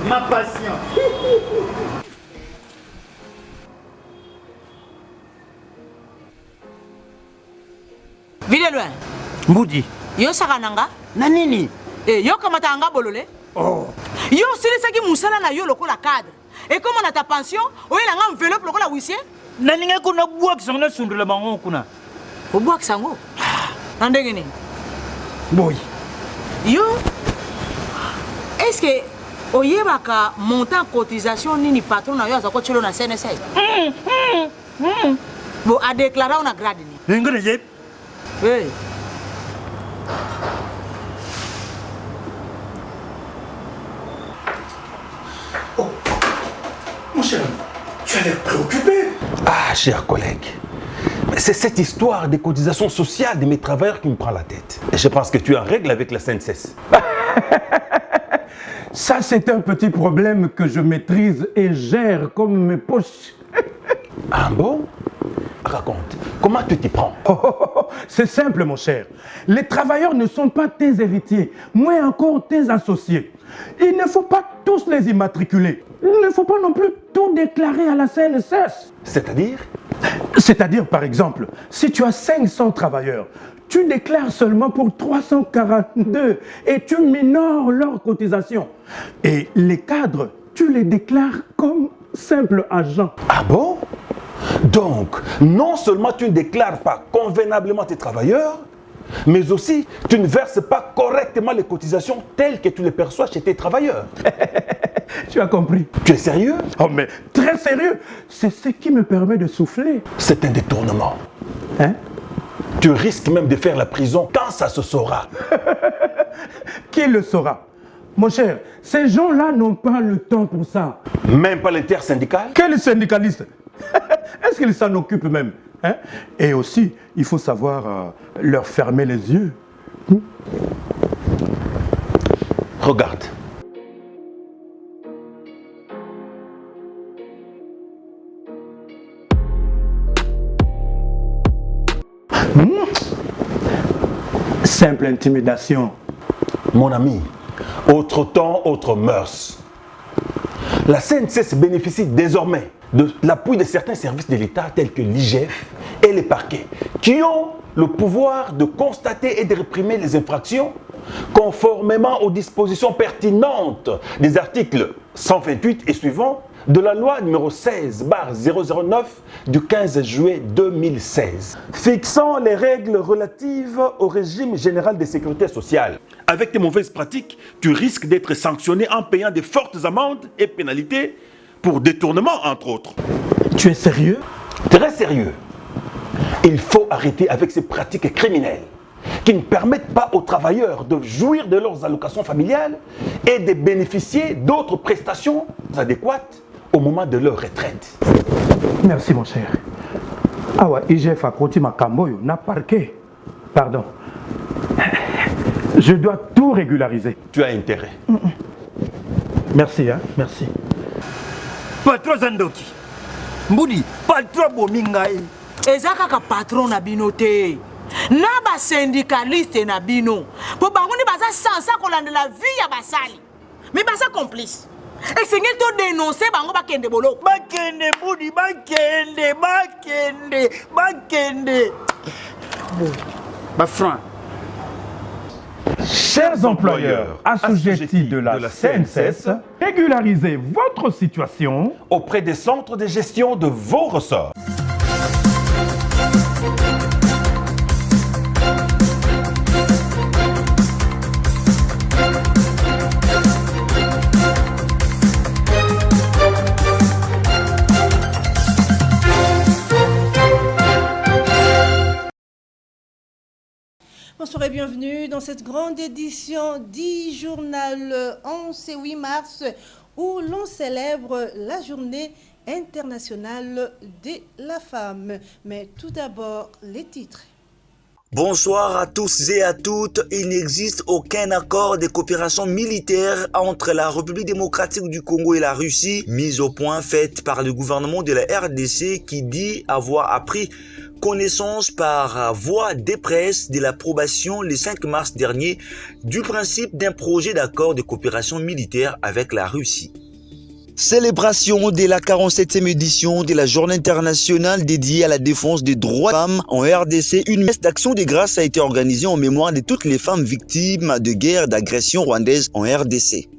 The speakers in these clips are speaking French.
Ma passion. Vile loin. Mbudi. Yo sakananga? Na nini? Yo kamata anga bolole? Oh. Yo silisaki musala na yo lokola cadre. Et comme on a ta pension, oye nga enveloppe lokola huissier? Na ninga kuna bua kisanga sundula bango kuna. Obua kisango? Nandenge nini? Boy. Yo est-ce que oyebaka montant cotisation nini patron na yo azako chelo na CNSA? Bon a déclarer on a grade ni. Ngene yep. Hey. Oh, mon cher, tu as l'air préoccupé. Ah, chers collègues, c'est cette histoire des cotisations sociales de mes travailleurs qui me prend la tête. Et je pense que tu es en règle avec la CNSS. Ça, c'est un petit problème que je maîtrise et gère comme mes poches. Ah bon? Raconte, comment tu t'y prends? C'est simple, mon cher. Les travailleurs ne sont pas tes héritiers, moins encore tes associés. Il ne faut pas tous les immatriculer. Il ne faut pas non plus tout déclarer à la CNSS. C'est-à-dire? C'est-à-dire, par exemple, si tu as 500 travailleurs, tu déclares seulement pour 342 et tu minores leurs cotisations. Et les cadres, tu les déclares comme simples agents. Ah bon? Donc, non seulement tu ne déclares pas convenablement tes travailleurs, mais aussi tu ne verses pas correctement les cotisations telles que tu les perçois chez tes travailleurs. Tu as compris? Tu es sérieux? Oh mais très sérieux. C'est ce qui me permet de souffler. C'est un détournement. Hein? Tu risques même de faire la prison quand ça se saura. Qui le saura? Mon cher, ces gens-là n'ont pas le temps pour ça. Même pas l'intersyndical? Quel syndicaliste? Est-ce qu'ils s'en occupent même? Hein? Et aussi, il faut savoir leur fermer les yeux. Regarde. Simple intimidation. Mon ami, autre temps, autre mœurs. La CNSS bénéficie désormais de l'appui de certains services de l'État tels que l'IGF et les parquets qui ont le pouvoir de constater et de réprimer les infractions conformément aux dispositions pertinentes des articles 128 et suivants de la loi numéro 16/009 du 15 juillet 2016 fixant les règles relatives au régime général de sécurité sociale. Avec tes mauvaises pratiques, tu risques d'être sanctionné en payant de fortes amendes et pénalités pour détournement, entre autres. Tu es sérieux? Très sérieux. Il faut arrêter avec ces pratiques criminelles qui ne permettent pas aux travailleurs de jouir de leurs allocations familiales et de bénéficier d'autres prestations adéquates au moment de leur retraite. Merci, mon cher. Ah ouais, IGF a côté ma camboyo, n'a parqué. Pardon. Je dois tout régulariser. Tu as intérêt. Merci, hein, merci. Patron Zandoki. Mbudi, patron Bomingai. Ezaka ka patron na binote. Na ba syndicaliste na bino. Po bango ni baza sansa kolanda la vie ya basali. Mais baza complice. Et c'est ngel to dénoncer bango bakende bolo. Bakende Mbudi, bakende. Bon, bah franc. Chers employeurs assujettis de la CNSS, régularisez votre situation auprès des centres de gestion de vos ressorts. Bonsoir et bienvenue dans cette grande édition du journal 11 et 8 mars où l'on célèbre la journée internationale de la femme. Mais tout d'abord, les titres. Bonsoir à tous et à toutes. Il n'existe aucun accord de coopération militaire entre la République démocratique du Congo et la Russie, mise au point faite par le gouvernement de la RDC qui dit avoir appris connaissance par voie des presses de l'approbation le 5 mars dernier du principe d'un projet d'accord de coopération militaire avec la Russie. Célébration de la 47e édition de la Journée internationale dédiée à la défense des droits des femmes en RDC. Une messe d'action de grâce a été organisée en mémoire de toutes les femmes victimes de guerre d'agression rwandaise en RDC.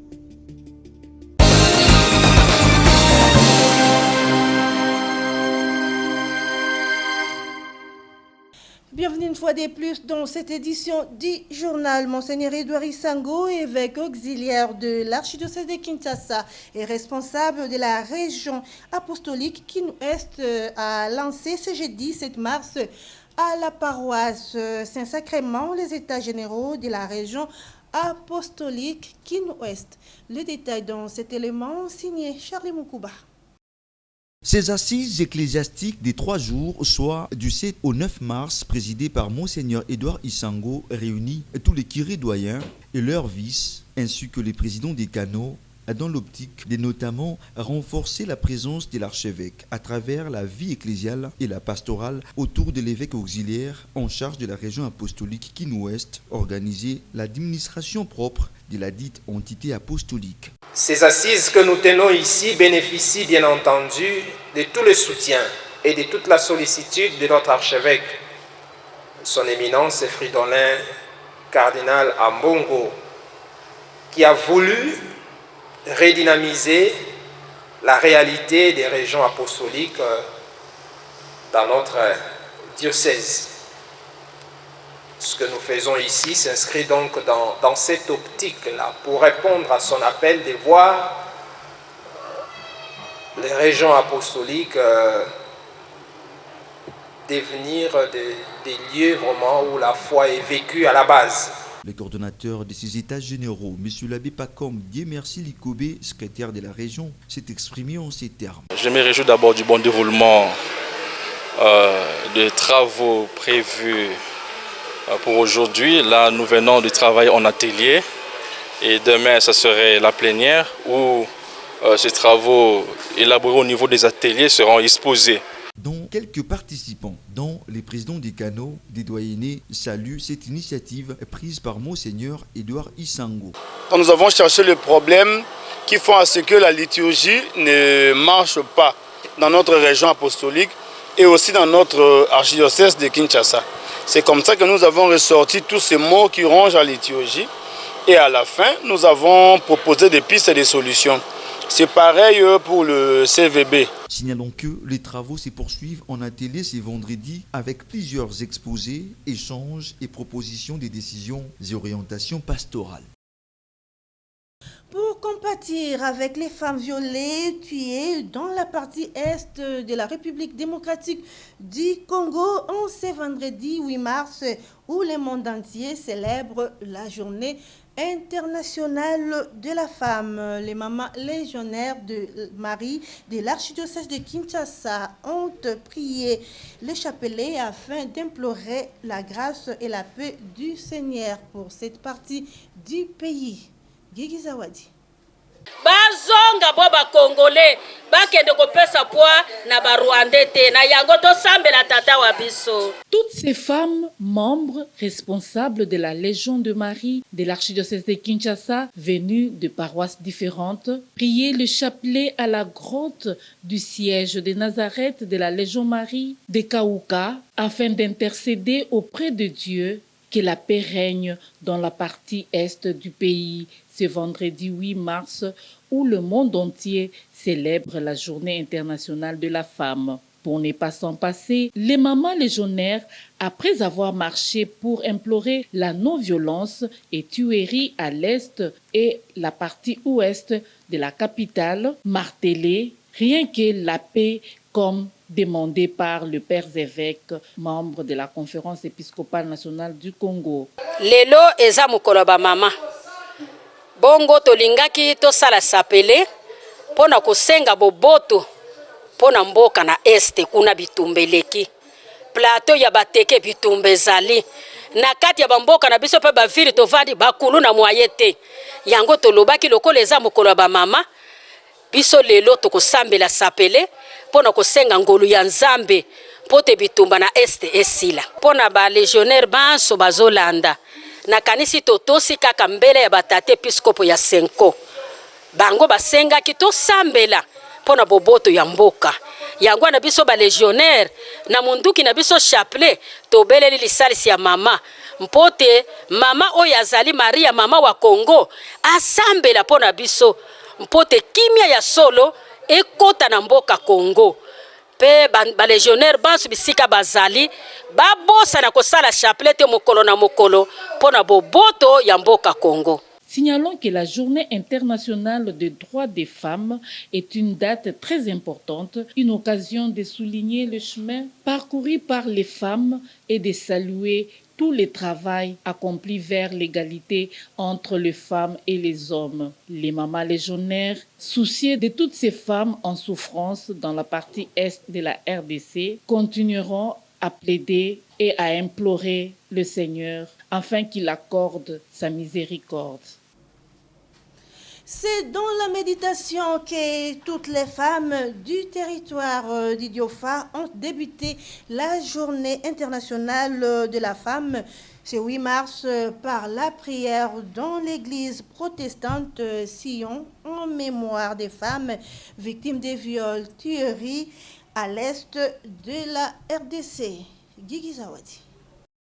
Bienvenue une fois de plus dans cette édition du journal. Monseigneur Edouard Isango, évêque auxiliaire de l'archidiocèse de Kinshasa et responsable de la région apostolique Kinouest, a lancé ce jeudi 7 mars à la paroisse Saint-Sacrement les états généraux de la région apostolique Kinouest. Le détail dans cet élément signé Charlie Moukouba. Ces assises ecclésiastiques des 3 jours, soit du 7 au 9 mars, présidées par Monseigneur Edouard Isango, réunit tous les curés doyens et leurs vices, ainsi que les présidents des canaux, dans l'optique de notamment renforcer la présence de l'archevêque à travers la vie ecclésiale et la pastorale autour de l'évêque auxiliaire en charge de la région apostolique Kinouest, organiser l'administration propre de la dite entité apostolique. Ces assises que nous tenons ici bénéficient bien entendu de tout le soutien et de toute la sollicitude de notre archevêque, son éminence Fridolin, cardinal Ambongo, qui a voulu redynamiser la réalité des régions apostoliques dans notre diocèse. Ce que nous faisons ici s'inscrit donc dans cette optique-là, pour répondre à son appel de voir les régions apostoliques devenir des lieux vraiment où la foi est vécue à la base. Le coordonnateur de ces états généraux, M. l'abbé Pacom Dieu-Merci Likobé, secrétaire de la région, s'est exprimé en ces termes. Je me réjouis d'abord du bon déroulement des travaux prévus pour aujourd'hui. Là, nous venons du travail en atelier et demain, ça serait la plénière où ces travaux élaborés au niveau des ateliers seront exposés. Dont quelques participants, dont les présidents des canaux, des doyennés, saluent cette initiative prise par Monseigneur Edouard Isango. Quand nous avons cherché le problème qui font à ce que la liturgie ne marche pas dans notre région apostolique et aussi dans notre archidiocèse de Kinshasa. C'est comme ça que nous avons ressorti tous ces mots qui rongent la liturgie et à la fin, nous avons proposé des pistes et des solutions. C'est pareil pour le CVB. Signalons que les travaux se poursuivent en atelier ce vendredi avec plusieurs exposés, échanges et propositions des décisions et orientations pastorales. Pour compatir avec les femmes violées tuées dans la partie est de la République démocratique du Congo, en ce vendredi 8 mars, où le monde entier célèbre la journée internationale de la femme. Les mamans légionnaires de Marie de l'archidiocèse de Kinshasa ont prié le chapelet afin d'implorer la grâce et la paix du Seigneur pour cette partie du pays. Gigi Zawadi. Bazonga boba congolais bakende kopesa poa na barwandais te na yango to sambela tata wa biso. Toutes ces femmes membres responsables de la Légion de Marie de l'archidiocèse de Kinshasa venues de paroisses différentes priaient le chapelet à la grotte du siège de Nazareth de la Légion Marie de Kaouka afin d'intercéder auprès de Dieu que la paix règne dans la partie est du pays. Ce vendredi 8 mars, où le monde entier célèbre la Journée internationale de la femme. Pour ne pas s'en passer, les mamans légionnaires, après avoir marché pour implorer la non-violence et tuerie à l'est et la partie ouest de la capitale, martelaient rien que la paix comme demandé par le père évêque, membre de la conférence épiscopale nationale du Congo. Lelo eza mokolo ba mama. Bongo tolingaki tosala sapele pona kosenga boboto pona mboka na este kuna bitumbeleki. plateau ya bateke bitumba ezali na kati ya bamboka na biso pe bavili tovandi bakulu na moye te yango tolobaki lokola eza mokolo ya bamama biso lelo tokosambela sapele mpona kosenga ngolu ya nzambe mpo te bitumba na este esila mpona balegionnaire banso bazolanda nakanisi totosi kaka mbele ya batate episkopo ya Senko bango basengaki tosambela mpona boboto ya mboka yango na biso balegionnaire na munduki na biso chapelet tobeleli lisalisi ya mama mpote mama oyo azali Maria mama wa Congo asambela mpona biso mpote kimia ya solo ekota na mboka Congo pe balegionnaire banso bisika bazali babosa na kosala chapelet te mokolo na mokolo mpona boboto ya mboka Congo. Signalons que la Journée internationale des droits des femmes est une date très importante, une occasion de souligner le chemin parcouru par les femmes et de saluer tout le travail accompli vers l'égalité entre les femmes et les hommes. Les mamans légionnaires, souciées de toutes ces femmes en souffrance dans la partie est de la RDC, continueront à plaider et à implorer le Seigneur afin qu'il accorde sa miséricorde. C'est dans la méditation que toutes les femmes du territoire d'Idiofa ont débuté la journée internationale de la femme ce 8 mars par la prière dans l'église protestante Sion en mémoire des femmes victimes des viols, tueries à l'est de la RDC. Guigui Zawadi.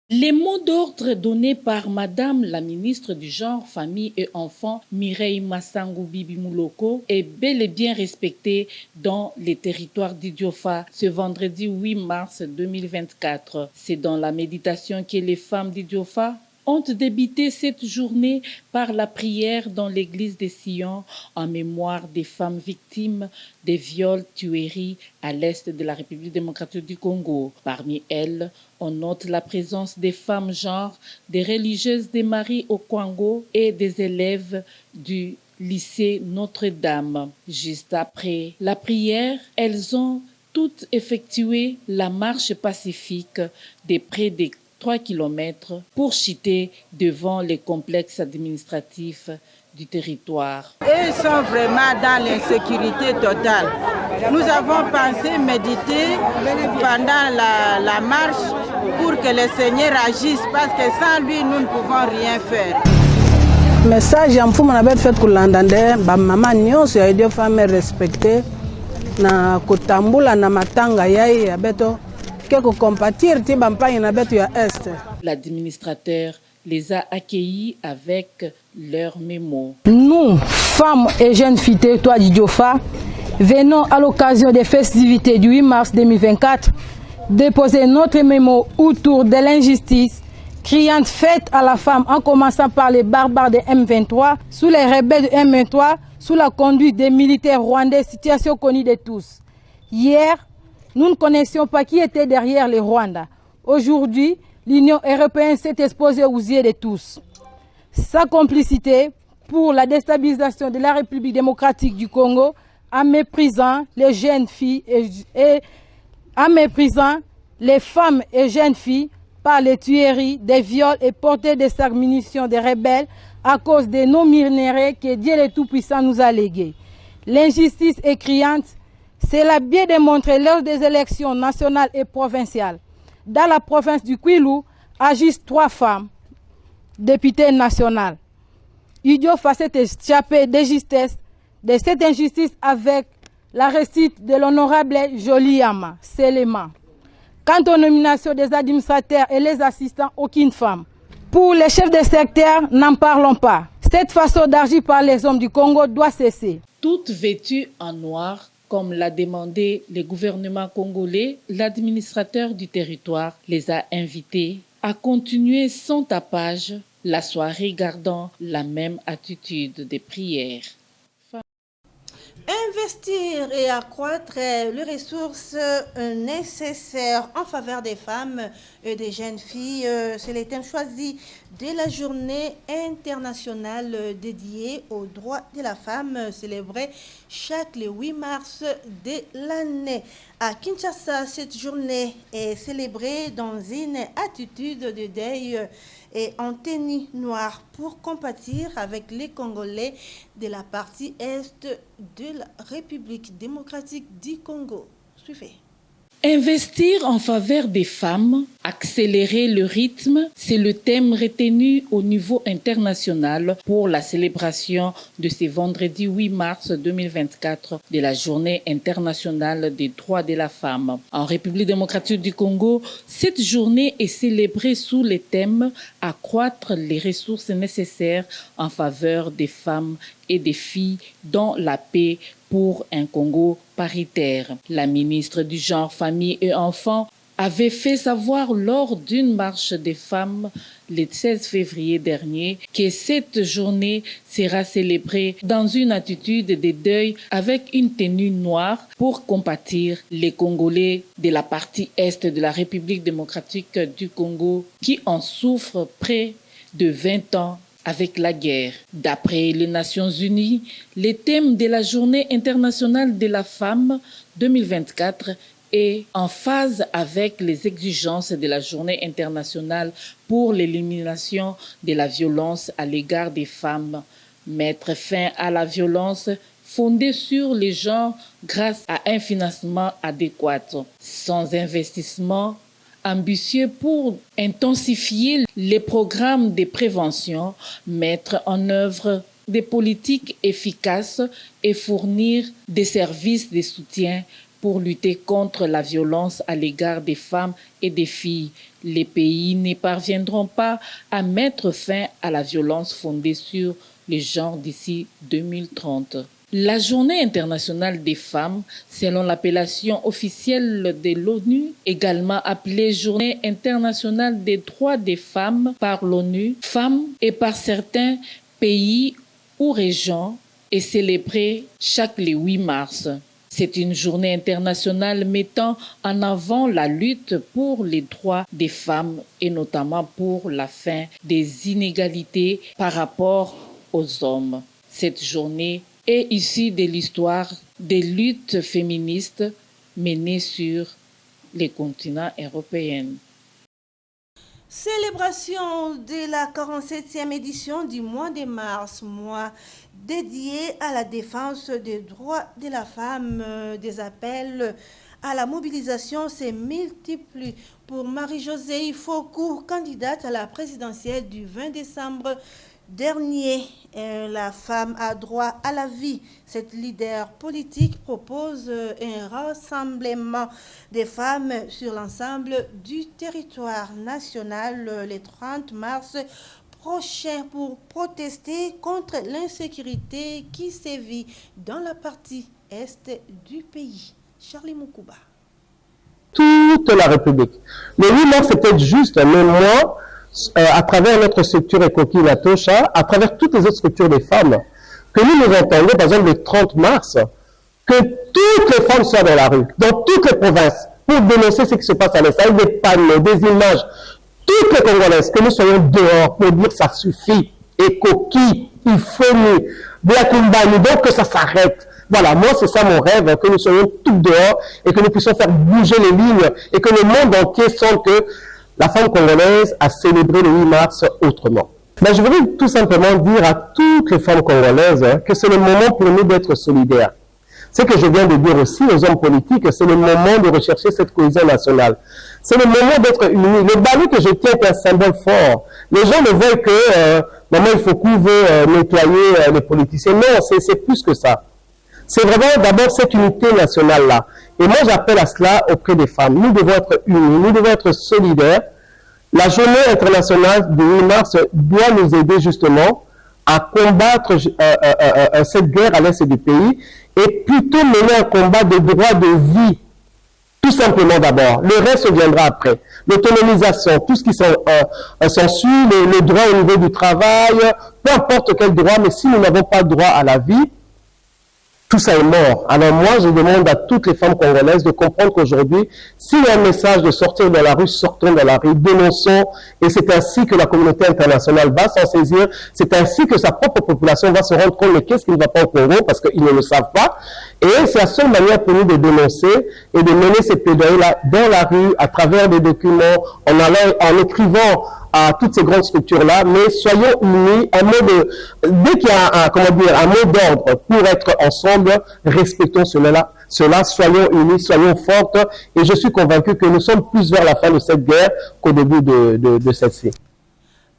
Les mots d'ordre donnés par Madame la ministre du Genre, Famille et Enfants, Mireille Massangou Bibi Mouloko, est bel et bien respecté dans les territoires d'Idiofa ce vendredi 8 mars 2024. C'est dans la méditation que les femmes d'Idiofa ont débuté cette journée par la prière dans l'église de Sion en mémoire des femmes victimes des viols, tueries à l'est de la République démocratique du Congo. Parmi elles, on note la présence des femmes genre, des religieuses des Marie au Congo et des élèves du lycée Notre-Dame. Juste après la prière, elles ont toutes effectué la marche pacifique de près des 3 km pour chuter devant les complexes administratifs du territoire. Ils sont vraiment dans l'insécurité totale. Nous avons pensé méditer pendant la marche pour que le Seigneur agisse parce que sans lui, nous ne pouvons rien faire. Message ya mfumo na betu fait kulanda nde ba mama nyonso ya idio femme respecté na kutambula na matanga yai ya beto. L'administrateur les a accueillis avec leurs mémos. Nous, femmes et jeunes filles territoire d'Idiofa, venons à l'occasion des festivités du 8 mars 2024 déposer notre mémo autour de l'injustice criante faite à la femme en commençant par les barbares de M23, sous les rebelles de M23, sous la conduite des militaires rwandais, situation connue de tous. Hier, nous ne connaissions pas qui était derrière les Rwandais. Aujourd'hui, l'Union européenne s'est exposée aux yeux de tous. Sa complicité pour la déstabilisation de la République démocratique du Congo en méprisant les jeunes filles et en méprisant les femmes et jeunes filles par les tueries, des viols et portées des sacs munitions des rebelles à cause des non-minérés que Dieu le Tout-Puissant nous a légués. L'injustice est criante. C'est la bien démontré lors des élections nationales et provinciales. Dans la province du Kwilu, agissent 3 femmes, députées nationales. Idiofa s'est échappé de cette injustice avec la réussite de l'honorable Joliama Selema. Quant aux nominations des administrateurs et les assistants, aucune femme. Pour les chefs de secteur, n'en parlons pas. Cette façon d'agir par les hommes du Congo doit cesser. Toutes vêtues en noir, comme l'a demandé le gouvernement congolais, l'administrateur du territoire les a invités à continuer sans tapage la soirée gardant la même attitude de prière. Investir et accroître les ressources nécessaires en faveur des femmes et des jeunes filles, c'est le thème choisi de la journée internationale dédiée aux droits de la femme, célébrée chaque le 8 mars de l'année. À Kinshasa, cette journée est célébrée dans une attitude de deuil et en tenue noire pour compatir avec les Congolais de la partie est de la République démocratique du Congo. Suivez. Investir en faveur des femmes, accélérer le rythme, c'est le thème retenu au niveau international pour la célébration de ce vendredi 8 mars 2024 de la Journée internationale des droits de la femme. En République démocratique du Congo, cette journée est célébrée sous le thème « Accroître les ressources nécessaires en faveur des femmes et des filles dans la paix pour un Congo paritaire ». La ministre du Genre, Famille et Enfants avait fait savoir lors d'une marche des femmes le 16 février dernier que cette journée sera célébrée dans une attitude de deuil avec une tenue noire pour compatir les Congolais de la partie est de la République démocratique du Congo qui en souffrent près de 20 ans avec la guerre. D'après les Nations Unies, le thème de la Journée internationale de la femme 2024 est en phase avec les exigences de la Journée internationale pour l'élimination de la violence à l'égard des femmes. Mettre fin à la violence fondée sur les genres grâce à un financement adéquat. Sans investissement ambitieux pour intensifier les programmes de prévention, mettre en œuvre des politiques efficaces et fournir des services de soutien pour lutter contre la violence à l'égard des femmes et des filles. Les pays ne parviendront pas à mettre fin à la violence fondée sur les genres d'ici 2030. La Journée internationale des femmes, selon l'appellation officielle de l'ONU, également appelée Journée internationale des droits des femmes par l'ONU, femmes et par certains pays ou régions, est célébrée chaque le 8 mars. C'est une journée internationale mettant en avant la lutte pour les droits des femmes et notamment pour la fin des inégalités par rapport aux hommes. Cette journée est issue de l'histoire des luttes féministes menées sur les continents européens. Célébration de la 47e édition du mois de mars, mois dédié à la défense des droits de la femme. Des appels à la mobilisation se multiplient pour Marie-Josée Ifokou, candidate à la présidentielle du 20 décembre dernier. La femme a droit à la vie. Cette leader politique propose un rassemblement des femmes sur l'ensemble du territoire national le 30 mars prochain pour protester contre l'insécurité qui sévit dans la partie est du pays. Charlie Moukouba. Toute la République. Le 8 mars, c'était juste un mois à travers notre structure Ekoki Natosha, à travers toutes les autres structures des femmes, que nous entendons, par exemple, le 30 mars, que toutes les femmes soient dans la rue, dans toutes les provinces, pour dénoncer ce qui se passe à l'Est, avec des panneaux, des images, toutes les Congolaises, que nous soyons dehors pour dire ça suffit, Ekoki, il faut nous, Blakumbani, donc que ça s'arrête. Voilà, moi c'est ça mon rêve, que nous soyons toutes dehors et que nous puissions faire bouger les lignes et que le monde entier sente que la femme congolaise a célébré le 8 mars autrement. Mais je voudrais tout simplement dire à toutes les femmes congolaises que c'est le moment pour nous d'être solidaires. Ce que je viens de dire aussi aux hommes politiques, c'est le moment de rechercher cette cohésion nationale. C'est le moment d'être unis. Le balai que je tiens est un symbole fort. Les gens ne veulent que maman il faut qu'on veut nettoyer les politiciens. Non, c'est plus que ça. C'est vraiment d'abord cette unité nationale-là. Et moi, j'appelle à cela auprès des femmes. Nous devons être unis, nous devons être solidaires. La journée internationale du 8 mars doit nous aider justement à combattre cette guerre à l'est du pays et plutôt mener un combat de droit de vie. Tout simplement d'abord. Le reste viendra après. L'autonomisation, tout ce qui s'ensuit, le droit au niveau du travail, peu importe quel droit, mais si nous n'avons pas droit à la vie, tout ça est mort. Alors moi, je demande à toutes les femmes congolaises de comprendre qu'aujourd'hui, s'il y a un message de sortir de la rue, sortons de la rue, dénonçons, et c'est ainsi que la communauté internationale va s'en saisir, c'est ainsi que sa propre population va se rendre compte de qu'est-ce qui ne va pas au Congo, parce qu'ils ne le savent pas, et c'est la seule manière pour nous de dénoncer et de mener ces plaidoyers-là dans la rue, à travers des documents, en écrivant à toutes ces grandes structures-là, mais soyons unis, dès qu'il y a un mot d'ordre pour être ensemble, respectons cela, soyons unis, soyons fortes, et je suis convaincu que nous sommes plus vers la fin de cette guerre qu'au début de celle-ci.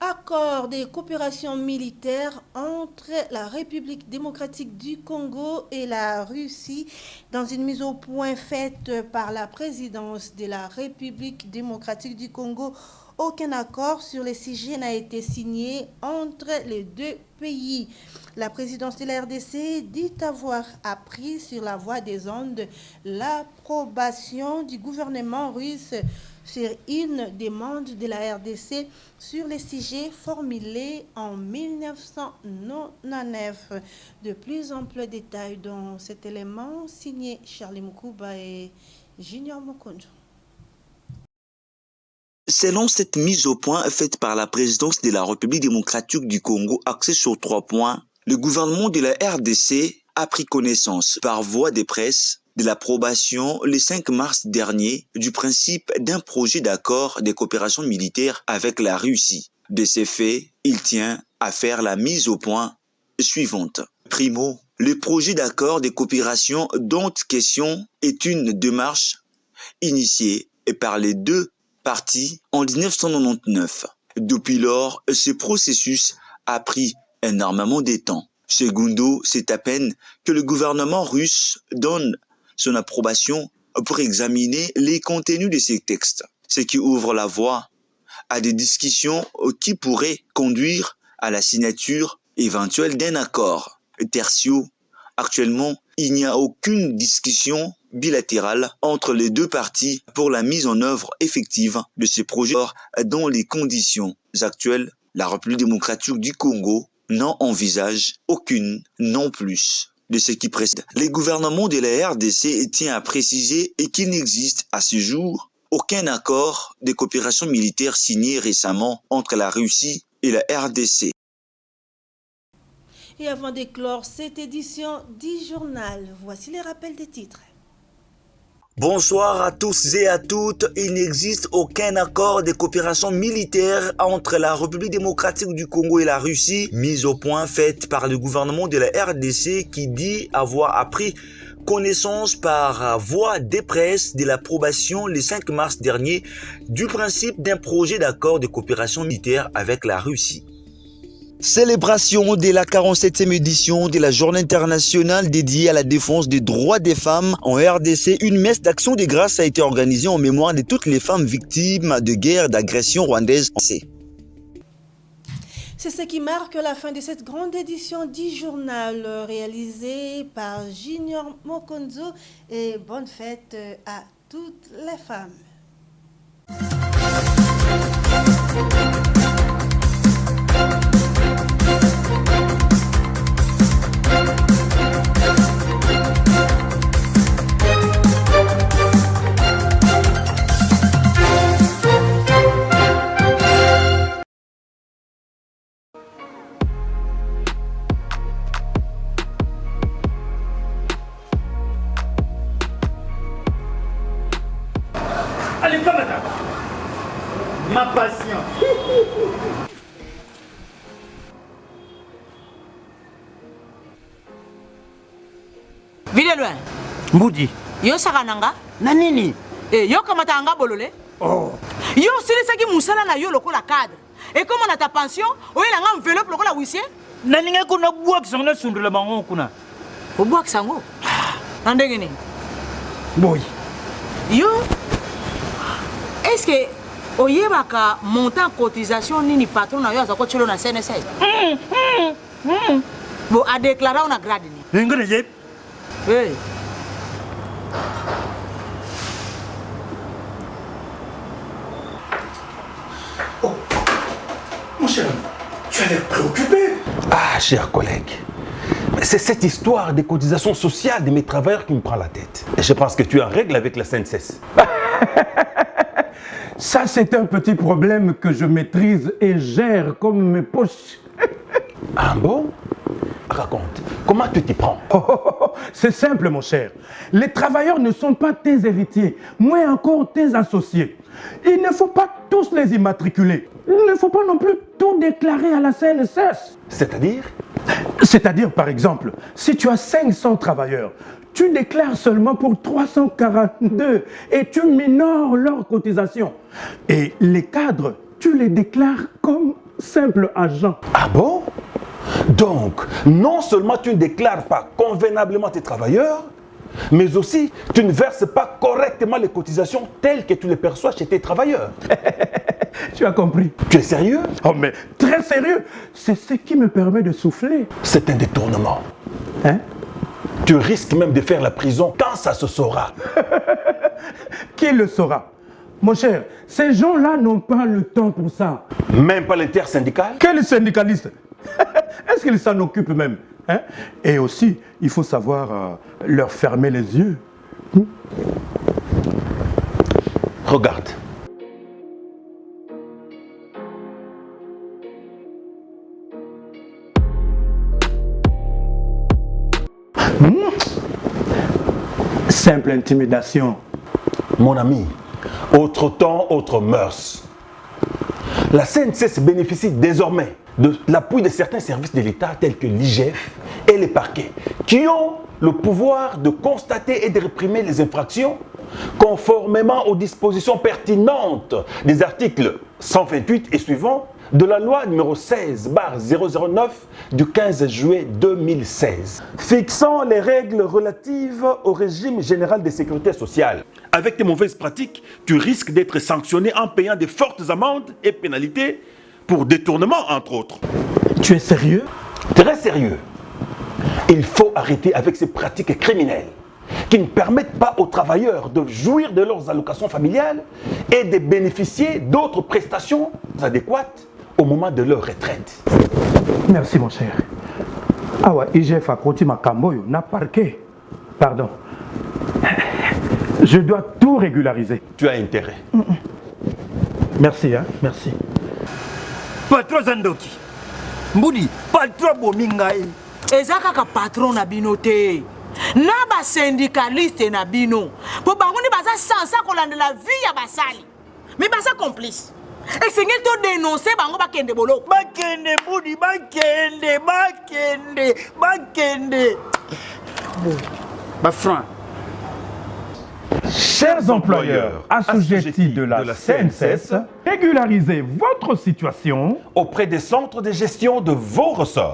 Accord de coopération militaire entre la République démocratique du Congo et la Russie dans une mise au point faite par la présidence de la République démocratique du Congo. Aucun accord sur les sujets n'a été signé entre les deux pays. La présidence de la RDC dit avoir appris sur la voie des ondes l'approbation du gouvernement russe sur une demande de la RDC sur les sujets formulés en 1999. De plus amples détails dans cet élément signé Charlie Moukouba et Junior Mokonjo. Selon cette mise au point faite par la présidence de la République démocratique du Congo axée sur 3 points, le gouvernement de la RDC a pris connaissance par voie de presse de l'approbation le 5 mars dernier du principe d'un projet d'accord de coopération militaire avec la Russie. De ces faits, il tient à faire la mise au point suivante. Primo, le projet d'accord de coopération dont question est une démarche initiée par les deux parties en 1999. Depuis lors, ce processus a pris énormément de temps. Secondo, c'est à peine que le gouvernement russe donne son approbation pour examiner les contenus de ces textes, ce qui ouvre la voie à des discussions qui pourraient conduire à la signature éventuelle d'un accord. Tertio, actuellement, il n'y a aucune discussion bilatérale entre les deux parties pour la mise en œuvre effective de ces projets. Dans les conditions actuelles, la République démocratique du Congo n'en envisage aucune non plus de ce qui précède. Les gouvernements de la RDC tient à préciser qu'il n'existe à ce jour aucun accord de coopération militaire signé récemment entre la Russie et la RDC. Et avant de clore cette édition du journal, voici les rappels des titres. Bonsoir à tous et à toutes. Il n'existe aucun accord de coopération militaire entre la République démocratique du Congo et la Russie, mise au point faite par le gouvernement de la RDC qui dit avoir appris connaissance par voie de presse de l'approbation le 5 mars dernier du principe d'un projet d'accord de coopération militaire avec la Russie. Célébration de la 47e édition de la Journée internationale dédiée à la défense des droits des femmes en RDC. Une messe d'action de grâce a été organisée en mémoire de toutes les femmes victimes de guerre d'agression rwandaise. C'est ce qui marque la fin de cette grande édition du journal réalisée par Junior Mokonzo et bonne fête à toutes les femmes. Allez, pas madame. Ma patience. Vile loin. Mbudi. Yo sakananga. Na nini? Yo kamata anga bolole. Oh. Yo silisaki musala na yo lokola cadre. Et comme on a ta pension, oyela nga enveloppe lokola huissier. Na ninga kuna buak sangna sundula bango kuna. O buak sango. Andenge ni. Boy. Yo est-ce que oyebaka montant cotisation nini patron na yo azako chelo na CNSS? Bo a déclaré on a grade ni. Ngone yep. Hey. Oh, mon cher ami, tu as l'air préoccupé. Ah, chers collègues, C'est cette histoire des cotisations sociales de mes travailleurs qui me prend la tête. Et je pense que tu es en règle avec la CNSS. Ça, c'est un petit problème que je maîtrise et gère comme mes poches. Ah bon? Raconte, comment tu t'y prends? C'est simple, mon cher. Les travailleurs ne sont pas tes héritiers, moins encore tes associés. Il ne faut pas tous les immatriculer. Il ne faut pas non plus tout déclarer à la CNSS. C'est-à-dire? C'est-à-dire, par exemple, si tu as 500 travailleurs, tu déclares seulement pour 342 et tu minores leurs cotisations. Et les cadres, tu les déclares comme simples agents. Ah bon? Donc, non seulement tu ne déclares pas convenablement tes travailleurs, mais aussi tu ne verses pas correctement les cotisations telles que tu les perçois chez tes travailleurs. Tu as compris? Tu es sérieux? Oh, mais très sérieux. C'est ce qui me permet de souffler. C'est un détournement. Hein? Tu risques même de faire la prison quand ça se saura. Qui le saura? Mon cher, ces gens-là n'ont pas le temps pour ça. Même pas l'intersyndical? Quel syndicaliste? Est-ce qu'ils s'en occupent même? Hein? Et aussi, il faut savoir leur fermer les yeux. Regarde. Simple intimidation. Mon ami, autre temps, autre mœurs. La CNSS bénéficie désormais de l'appui de certains services de l'État tels que l'IGF et les parquets, qui ont le pouvoir de constater et de réprimer les infractions conformément aux dispositions pertinentes des articles 128 et suivants de la loi numéro 16/009 du 15 juillet 2016, fixant les règles relatives au régime général de sécurité sociale. Avec tes mauvaises pratiques, tu risques d'être sanctionné en payant de fortes amendes et pénalités pour détournement, entre autres. Tu es sérieux? Très sérieux. Il faut arrêter avec ces pratiques criminelles qui ne permettent pas aux travailleurs de jouir de leurs allocations familiales et de bénéficier d'autres prestations adéquates au moment de leur retraite. Merci, mon cher. Ah ouais, IGF a côté ma camboyo, n'a parqué. Pardon. Je dois tout régulariser. Tu as intérêt. Merci, hein, merci. Patron Zandoki. Mbudi, patron Bomingaï. Eza kaka patron na bino te. Na ba syndicaliste na bino. Po bangoni baza sansa kolanda la vie ya basali. Mais baza complice. Et c'est ngel to dénoncer bango bakende bolo. Bakende Mbudi, bakende. Bon, ba franc. Chers employeurs assujettis de la CNSS, régularisez votre situation auprès des centres de gestion de vos ressorts.